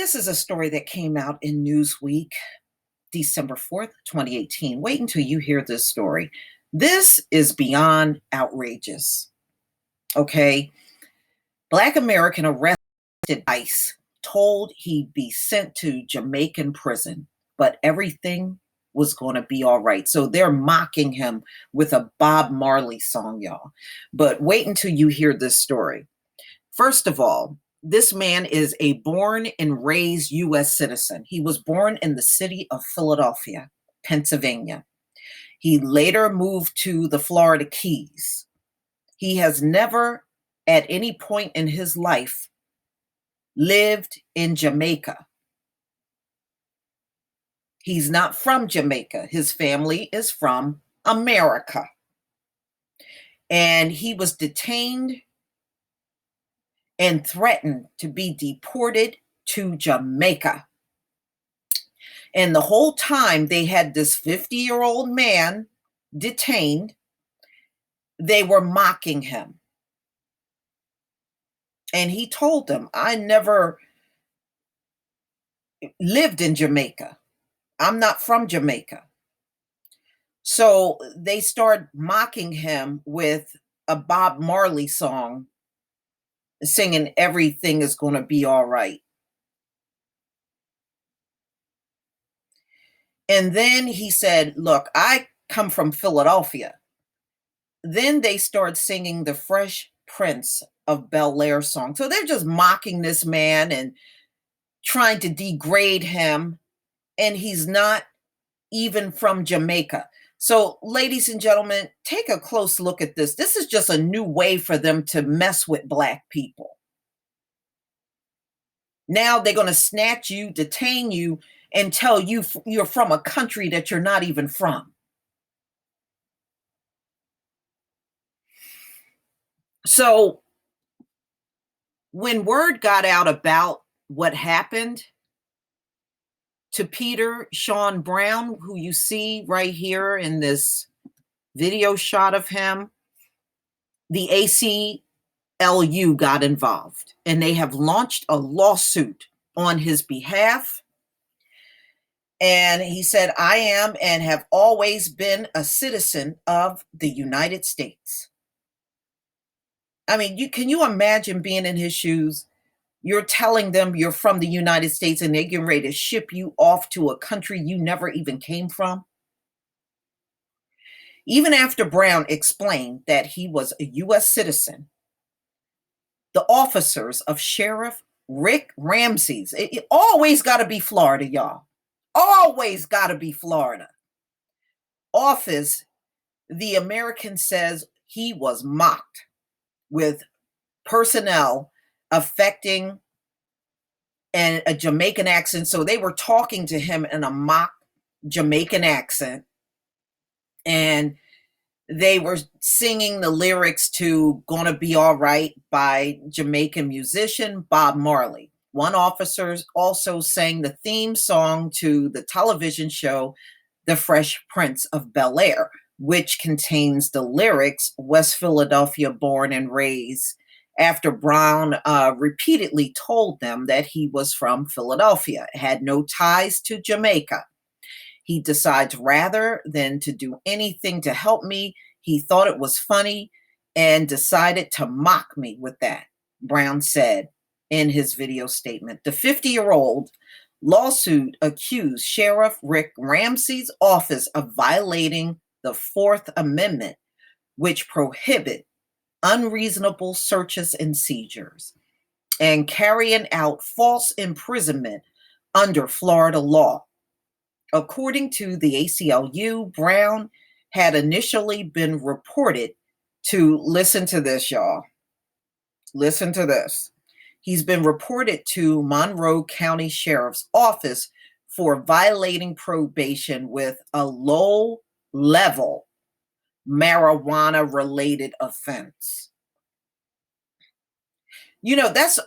This is a story that came out in Newsweek, December 4th, 2018. Wait until you hear this story. This is beyond outrageous. Okay. Black American arrested ICE, told he'd be sent to Jamaican prison, but everything was going to be all right. So they're mocking him with a Bob Marley song, y'all. But wait until you hear this story. First of all, this man is a born and raised U.S. citizen. He was born in the city of Philadelphia, Pennsylvania. He later moved to the Florida Keys. He has never, at any point in his life, lived in Jamaica. He's not from Jamaica. His family is from America. And he was detained and threatened to be deported to Jamaica. And the whole time they had this 50-year-old man detained, they were mocking him. And he told them, I never lived in Jamaica. I'm not from Jamaica. So they started mocking him with a Bob Marley song, singing everything is going to be all right. And then he said, look, I come from Philadelphia. Then they start singing the Fresh Prince of Bel-Air song. So they're just mocking this man and trying to degrade him. And he's not even from Jamaica. So, ladies and gentlemen, take a close look at this. This is just a new way for them to mess with Black people. Now they're going to snatch you, detain you, and tell you you're from a country that you're not even from. So, when word got out about what happened to Peter Sean Brown, who you see right here in this video shot of him, the ACLU got involved and they have launched a lawsuit on his behalf. And he said, I am and have always been a citizen of the United States. I mean, can you imagine being in his shoes? You're telling them you're from the United States and they're getting ready to ship you off to a country you never even came from. Even after Brown explained that he was a U.S. citizen, the officers of Sheriff Rick Ramsey's, it always got to be Florida, y'all. Always got to be Florida. Office, the American says he was mocked with personnel affecting a Jamaican accent. So they were talking to him in a mock Jamaican accent. And they were singing the lyrics to Gonna Be All Right by Jamaican musician Bob Marley. One officer also sang the theme song to the television show The Fresh Prince of Bel-Air, which contains the lyrics, West Philadelphia born and raised, after Brown repeatedly told them that he was from Philadelphia, had no ties to Jamaica. He decides rather than to do anything to help me, he thought it was funny and decided to mock me with that, Brown said in his video statement. The 50-year-old lawsuit accused Sheriff Rick Ramsey's office of violating the Fourth Amendment, which prohibit unreasonable searches and seizures and carrying out false imprisonment under Florida law. According to the ACLU, Brown had initially been reported to, listen to this, y'all. Listen to this. He's been reported to Monroe County Sheriff's Office for violating probation with a low-level marijuana-related offense. You know, that's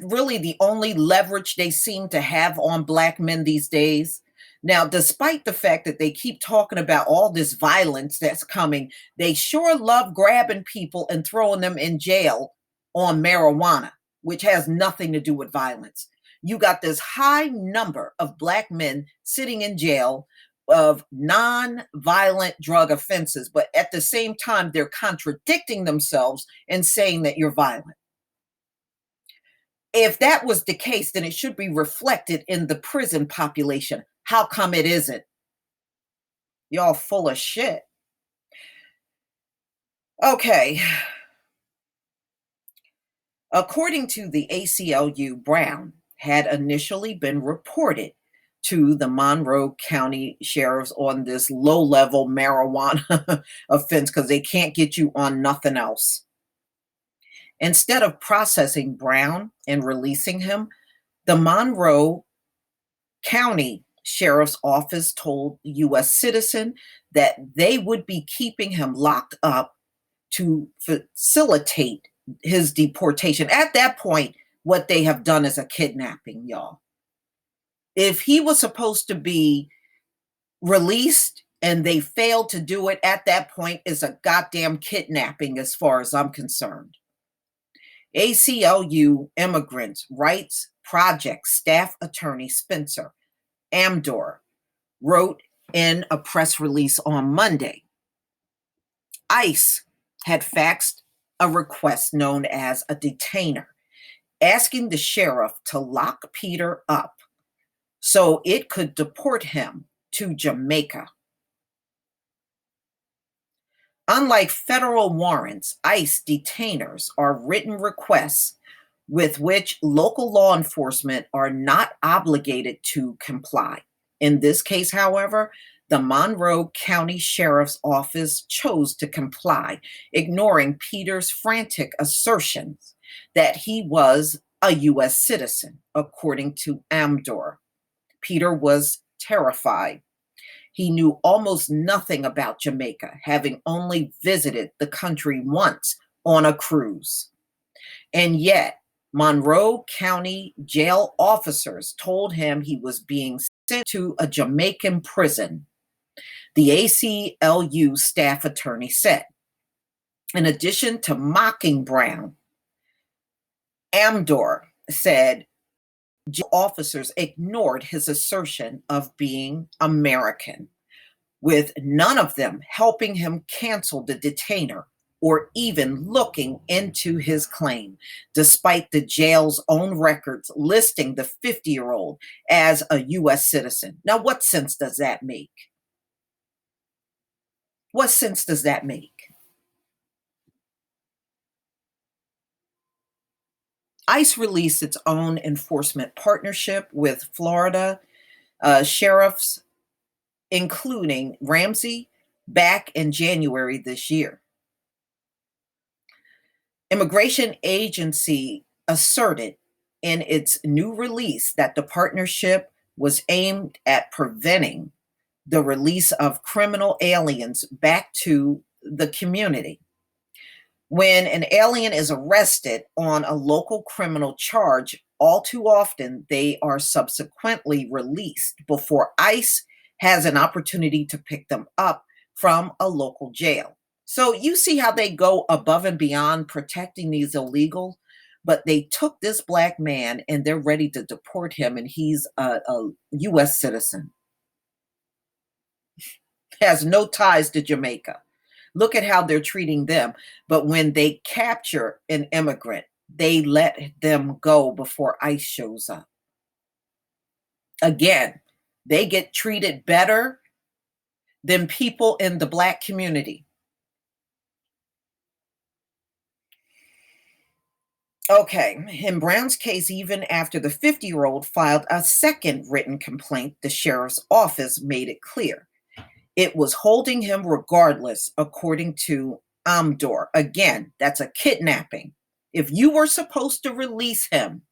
really the only leverage they seem to have on Black men these days. Now, despite the fact that they keep talking about all this violence that's coming, they sure love grabbing people and throwing them in jail on marijuana, which has nothing to do with violence. You got this high number of Black men sitting in jail of non-violent drug offenses, but at the same time, they're contradicting themselves and saying that you're violent. If that was the case, then it should be reflected in the prison population. How come it isn't? Y'all full of shit. Okay. According to the ACLU, Brown had initially been reported to the Monroe County Sheriff's on this low level marijuana offense because they can't get you on nothing else. Instead of processing Brown and releasing him, the Monroe County Sheriff's Office told U.S. citizen that they would be keeping him locked up to facilitate his deportation. At that point, what they have done is a kidnapping, y'all. If he was supposed to be released and they failed to do it, at that point is a goddamn kidnapping as far as I'm concerned. ACLU Immigrants Rights Project staff attorney Spencer Amdor wrote in a press release on Monday. ICE had faxed a request known as a detainer, asking the sheriff to lock Peter up so it could deport him to Jamaica. Unlike federal warrants, ICE detainers are written requests with which local law enforcement are not obligated to comply. In this case, however, the Monroe County Sheriff's Office chose to comply, ignoring Peter's frantic assertions that he was a U.S. citizen, according to Amdor. Peter was terrified. He knew almost nothing about Jamaica, having only visited the country once on a cruise. And yet, Monroe County jail officers told him he was being sent to a Jamaican prison, the ACLU staff attorney said. In addition to mocking Brown, Amdor said jail officers ignored his assertion of being American, with none of them helping him cancel the detainer or even looking into his claim, despite the jail's own records listing the 50-year-old as a U.S. citizen. Now, what sense does that make? What sense does that make? ICE released its own enforcement partnership with Florida sheriffs, including Ramsey, back in January this year. Immigration agency asserted in its new release that the partnership was aimed at preventing the release of criminal aliens back to the community. When an alien is arrested on a local criminal charge, all too often they are subsequently released before ICE has an opportunity to pick them up from a local jail. So you see how they go above and beyond protecting these illegals, but they took this Black man and they're ready to deport him, and he's a U.S. citizen. Has no ties to Jamaica. Look at how they're treating them. But when they capture an immigrant, they let them go before ICE shows up. Again, they get treated better than people in the Black community. Okay, in Brown's case, even after the 50-year-old filed a second written complaint, the sheriff's office made it clear it was holding him regardless, according to Amdor. Again, that's a kidnapping. If you were supposed to release him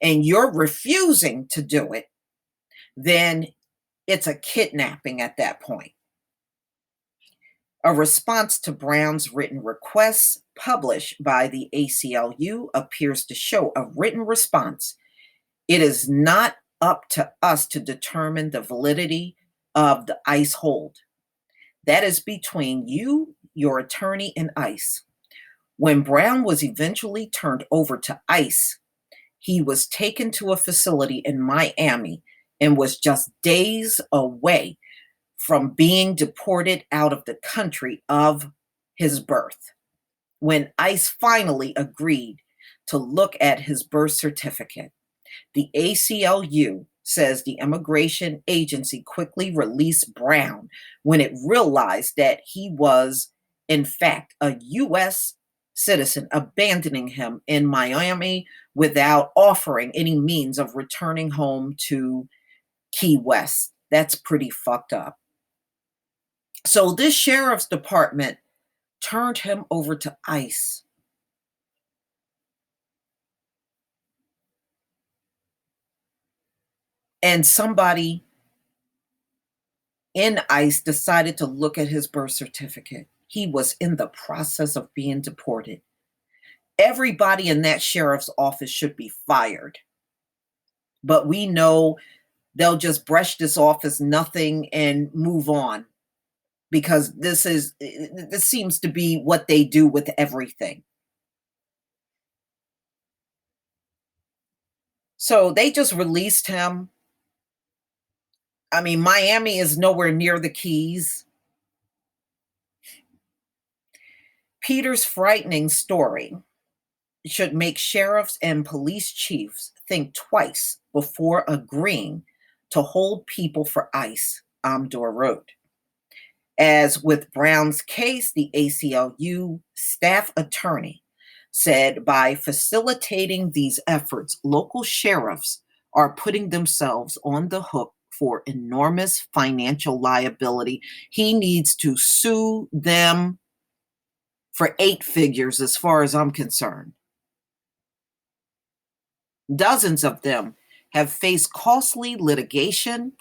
and you're refusing to do it, then it's a kidnapping at that point. A response to Brown's written requests published by the ACLU appears to show a written response. It is not up to us to determine the validity of the ICE hold. That is between you, your attorney, and ICE. When Brown was eventually turned over to ICE, He was taken to a facility in Miami and was just days away from being deported out of the country of his birth when ICE finally agreed to look at his birth certificate. The ACLU says the immigration agency quickly released Brown when it realized that he was, in fact, a U.S. citizen, abandoning him in Miami without offering any means of returning home to Key West. That's pretty fucked up. So this sheriff's department turned him over to ICE. And somebody in ICE decided to look at his birth certificate. He was in the process of being deported. Everybody in that sheriff's office should be fired. But we know they'll just brush this off as nothing and move on, because this seems to be what they do with everything. So they just released him. I mean, Miami is nowhere near the Keys. Peter's frightening story should make sheriffs and police chiefs think twice before agreeing to hold people for ICE, Amdor wrote. As with Brown's case, the ACLU staff attorney said by facilitating these efforts, local sheriffs are putting themselves on the hook for enormous financial liability. He needs to sue them for 8 figures, as far as I'm concerned. Dozens of them have faced costly litigation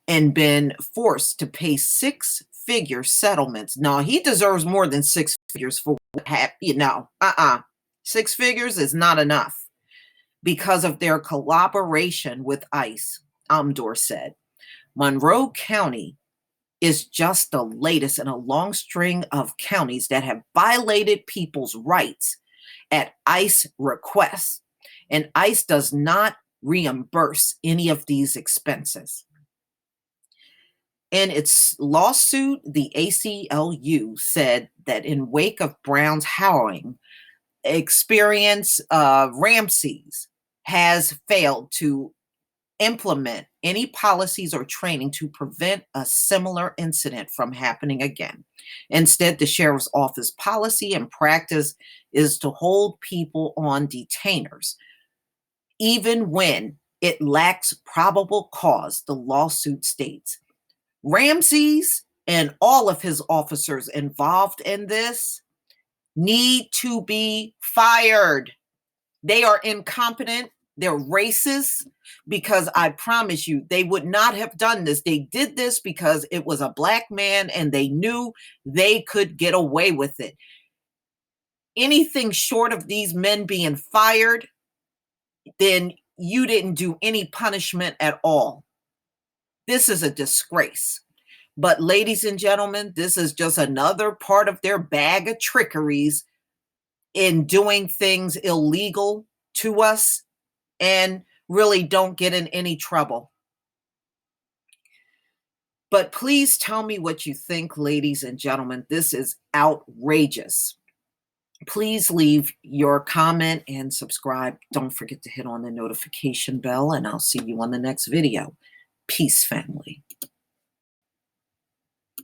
and been forced to pay 6-figure settlements. No, he deserves more than 6 figures for what happened. 6 figures is not enough because of their collaboration with ICE, Amdor said. Monroe County is just the latest in a long string of counties that have violated people's rights at ICE request, and ICE does not reimburse any of these expenses. In its lawsuit, the ACLU said that in wake of Brown's harrowing experience, Ramses has failed to implement any policies or training to prevent a similar incident from happening again. Instead, the sheriff's office policy and practice is to hold people on detainers, even when it lacks probable cause, the lawsuit states. Ramses and all of his officers involved in this need to be fired. They are incompetent. They're racist, because I promise you, they would not have done this. They did this because it was a black man and they knew they could get away with it. Anything short of these men being fired, then you didn't do any punishment at all. This is a disgrace. But ladies and gentlemen, this is just another part of their bag of trickeries in doing things illegal to us and really don't get in any trouble. But please tell me what you think, ladies and gentlemen. This is outrageous. Please leave your comment and subscribe. Don't forget to hit on the notification bell, and I'll see you on the next video. Peace, family.